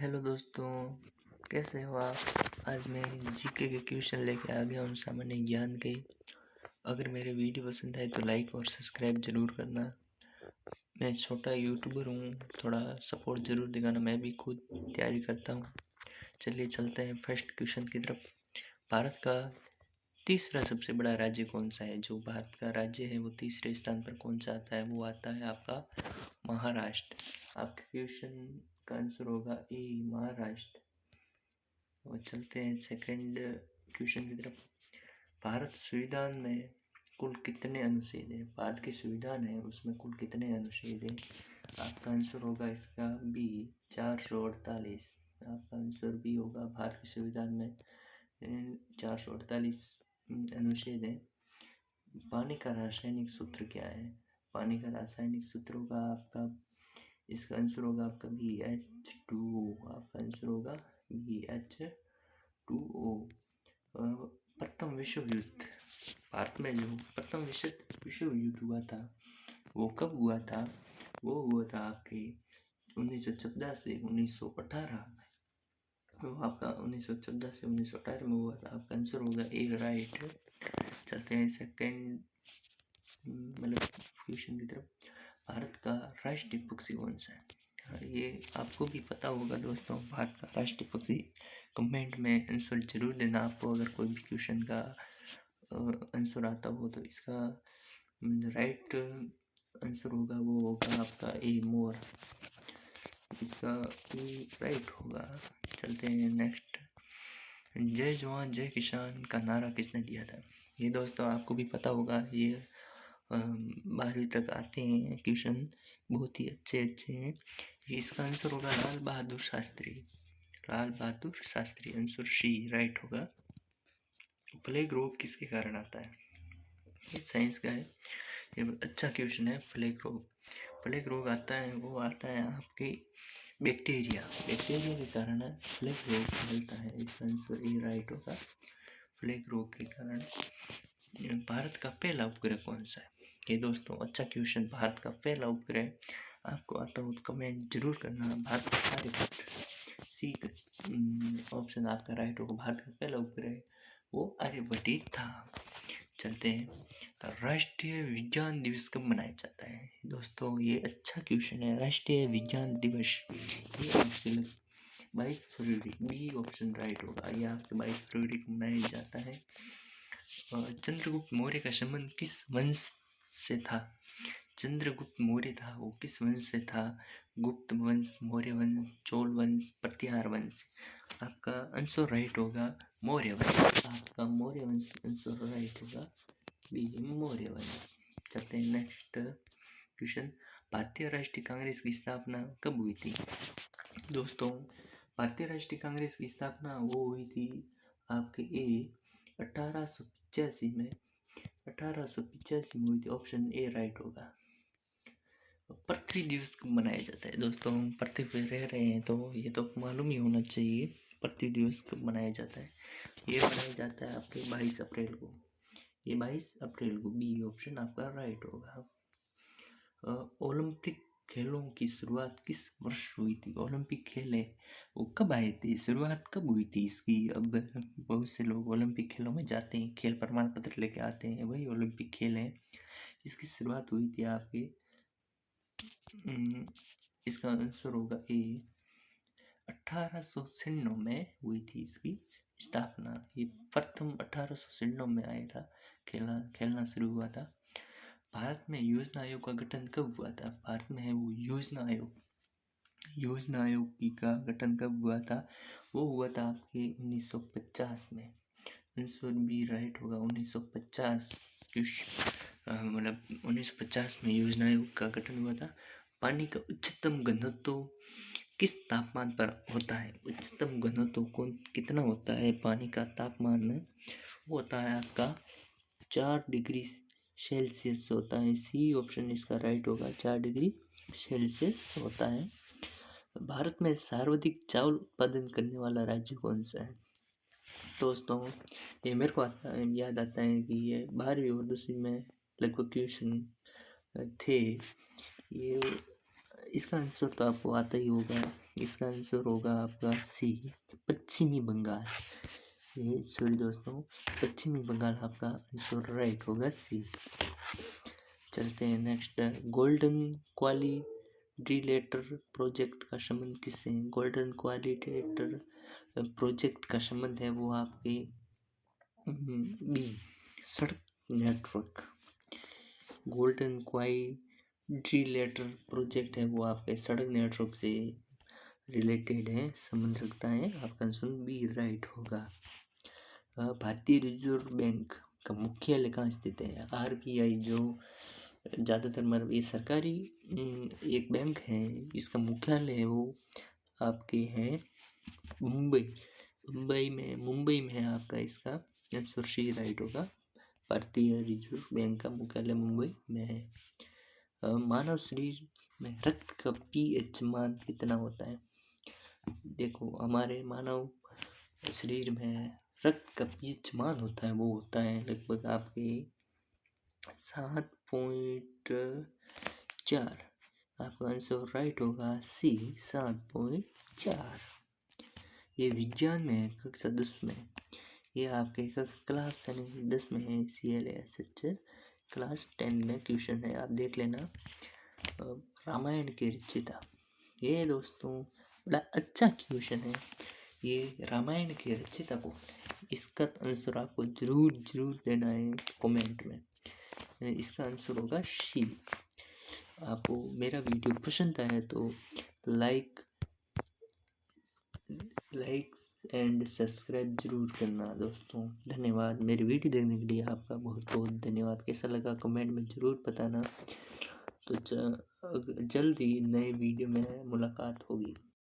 Hello दोस्तों, कैसे हो आप। आज मैं जीके के क्वेश्चन लेके आ गया हूँ सामान्य ज्ञान के। अगर मेरे वीडियो पसंद आए तो लाइक और सब्सक्राइब ज़रूर करना। मैं छोटा यूट्यूबर हूँ, थोड़ा सपोर्ट ज़रूर दिखाना। मैं भी खुद तैयारी करता हूँ। चलिए चलते हैं फर्स्ट क्वेश्चन की तरफ। भारत का तीसरा सबसे बड़ा राज्य कौन सा है। जो भारत का राज्य है वो तीसरे स्थान पर कौन सा आता है, वो आता है आपका महाराष्ट्र। आपके क्वेश्चन का आंसर होगा ए, महाराष्ट्र। और चलते हैं सेकंड क्वेश्चन की तरफ। भारत संविधान में कुल कितने अनुच्छेद हैं। भारत के संविधान है उसमें कुल कितने अनुच्छेद हैं। आपका आंसर होगा इसका बी, 448। आपका आंसर बी होगा। भारत के संविधान में 448 अनुच्छेद हैं। पानी का रासायनिक सूत्र क्या है। पानी का रासायनिक सूत्र होगा आपका, इसका आंसर होगा आपका BH2O। आपका आंसर होगा BH2O। प्रथम विश्व युद्ध, भारत में जो प्रथम विश्व युद्ध हुआ था वो कब हुआ था। वो हुआ था आपके 1914 से 1918 में। वो आपका 1914 से 1918 में हुआ था। आपका आंसर होगा ए, राइट। चलते हैं सेकेंड क्वेश्चन की तरफ। भारत का राष्ट्रीय पक्षी कौन सा है। ये आपको भी पता होगा दोस्तों। भारत का राष्ट्रीय पक्षी, कमेंट में आंसर जरूर देना आपको अगर कोई भी क्वेश्चन का आंसर आता हो तो। इसका राइट आंसर होगा वो होगा आपका ए, मोर। इसका ए राइट होगा। चलते हैं नेक्स्ट। जय जवान जय किसान का नारा किसने दिया था। ये दोस्तों आपको भी पता होगा। ये 12वीं तक आते हैं क्वेश्चन, बहुत ही अच्छे हैं। इसका आंसर होगा Lal Bahadur Shastri. Lal Bahadur Shastri, answer C right होगा। फ्लैग रोग किसके कारण आता है। ये साइंस का है, ये अच्छा क्वेश्चन है। फ्लैग रोग आता है, वो आता है आपके बैक्टीरिया के कारण फ्लैग रोग फैलता है। इसका आंसर ए राइट होगा। फ्लैग रोग के कारण। भारत का पहला उपग्रह कौन सा है। ये दोस्तों अच्छा क्वेश्चन। भारत का पहला उपग्रह आपको आता हो तो कमेंट जरूर करना। भारत का आर्यभट्ट, सी ऑप्शन आपका राइट होगा। भारत का पहला उपग्रह वो आर्यभट्ट ही था। चलते हैं राष्ट्रीय विज्ञान दिवस कब मनाया जाता है। दोस्तों ये अच्छा क्वेश्चन है। राष्ट्रीय विज्ञान दिवस ये 22 फरवरी, बी ऑप्शन राइट होगा। ये आपके 22 फरवरी को मनाया जाता है। चंद्रगुप्त मौर्य का संबंध किस वंश से था। चंद्रगुप्त मौर्य था वो किस वंश से था। गुप्त वंश, मौर्य वंश, चोल वंश, प्रतिहार वंश। आपका आंसर राइट होगा मौर्य वंश। आपका मौर्य वंश आंसर राइट होगा बी, मौर्य वंश। चलते हैं नेक्स्ट क्वेश्चन। भारतीय राष्ट्रीय कांग्रेस की स्थापना कब हुई थी। दोस्तों भारतीय राष्ट्रीय कांग्रेस की स्थापना वो हुई थी आपके ए 1885 में। 1885 में हुई थी। ऑप्शन ए राइट होगा। पृथ्वी दिवस कब मनाया जाता है। दोस्तों हम पृथ्वी पर रह रहे हैं तो ये तो मालूम ही होना चाहिए पृथ्वी दिवस कब मनाया जाता है। ये मनाया जाता है आपके 22 अप्रैल को। ये 22 अप्रैल को, बी ऑप्शन आपका राइट होगा। ओलंपिक खेलों की शुरुआत किस वर्ष हुई थी। ओलंपिक खेल है वो कब आए थे, शुरुआत कब हुई थी इसकी। अब बहुत से लोग ओलंपिक खेलों में जाते हैं, खेल प्रमाण पत्र लेके आते हैं, वही ओलंपिक खेल है। इसकी शुरुआत हुई थी आपके इसका आंसर होगा ए 1896 में हुई थी इसकी स्थापना। ये प्रथम 1896 में आया था, खेलना शुरू हुआ था। भारत में योजना आयोग का गठन कब हुआ था। भारत में है वो योजना आयोग का गठन कब हुआ था। वो हुआ था आपके 1950 में। आंसर बी राइट होगा। 1950 मतलब 1950 में योजना आयोग का गठन हुआ था। पानी का उच्चतम घनत्व किस तापमान पर होता है। उच्चतम घनत्व कितना होता है पानी का तापमान, वो होता है आपका 4 डिग्री सेल्सियस होता है। सी ऑप्शन इसका राइट होगा, 4 डिग्री सेल्सियस होता है। भारत में सर्वाधिक चावल उत्पादन करने वाला राज्य कौन सा है। दोस्तों ये मेरे को याद आता है कि ये 12वीं और 10वीं में लगभग क्वेश्चन थे। ये इसका आंसर तो आपको आता ही होगा। इसका आंसर होगा आपका सी, पश्चिमी बंगाल। ये सॉरी दोस्तों, पश्चिमी बंगाल आपका आंसर राइट होगा सी। चलते हैं नेक्स्ट, गोल्डन क्वालिलेटर प्रोजेक्ट का संबंध किससे है? गोल्डन क्वालिलेटर प्रोजेक्ट का संबंध है वो आपके बी, सड़क नेटवर्क। गोल्डन क्वाड्रिलेटरल प्रोजेक्ट है वो आपके सड़क नेटवर्क से रिलेटेड है, संबंध रखता है। आपका आंसर बी राइट होगा। भारतीय रिजर्व बैंक का मुख्यालय कहाँ स्थित है? आरबीआई जो ज़्यादातर मतलब ये सरकारी एक बैंक है, इसका मुख्यालय है वो आपके है मुंबई में है आपका। इसका आंसर सी राइट होगा। भारतीय रिजर्व बैंक का मुख्यालय मुंबई में है। मानव शरीर में रक्त का पीएच मान कितना होता है? देखो, हमारे मानव शरीर में रक्त का पीएच मान होता है वो होता है लगभग आपके 7.4। आपका आंसर राइट होगा सी, 7.4। ये विज्ञान में है, कक्षा 10 में। ये आपके क्लास 10 में है, CLSH क्लास 10 में क्वेश्चन है, आप देख लेना। रामायण के रचयिता, ये दोस्तों बड़ा अच्छा क्वेश्चन है। ये रामायण के रचयिता को, इसका आंसर आपको जरूर देना है कमेंट में। इसका आंसर होगा सी। आपको मेरा वीडियो पसंद आया तो लाइक एंड सब्सक्राइब जरूर करना दोस्तों। धन्यवाद, मेरी वीडियो देखने के लिए आपका बहुत बहुत धन्यवाद। कैसा लगा कमेंट में ज़रूर बताना। तो जल्द ही नए वीडियो में मुलाकात होगी।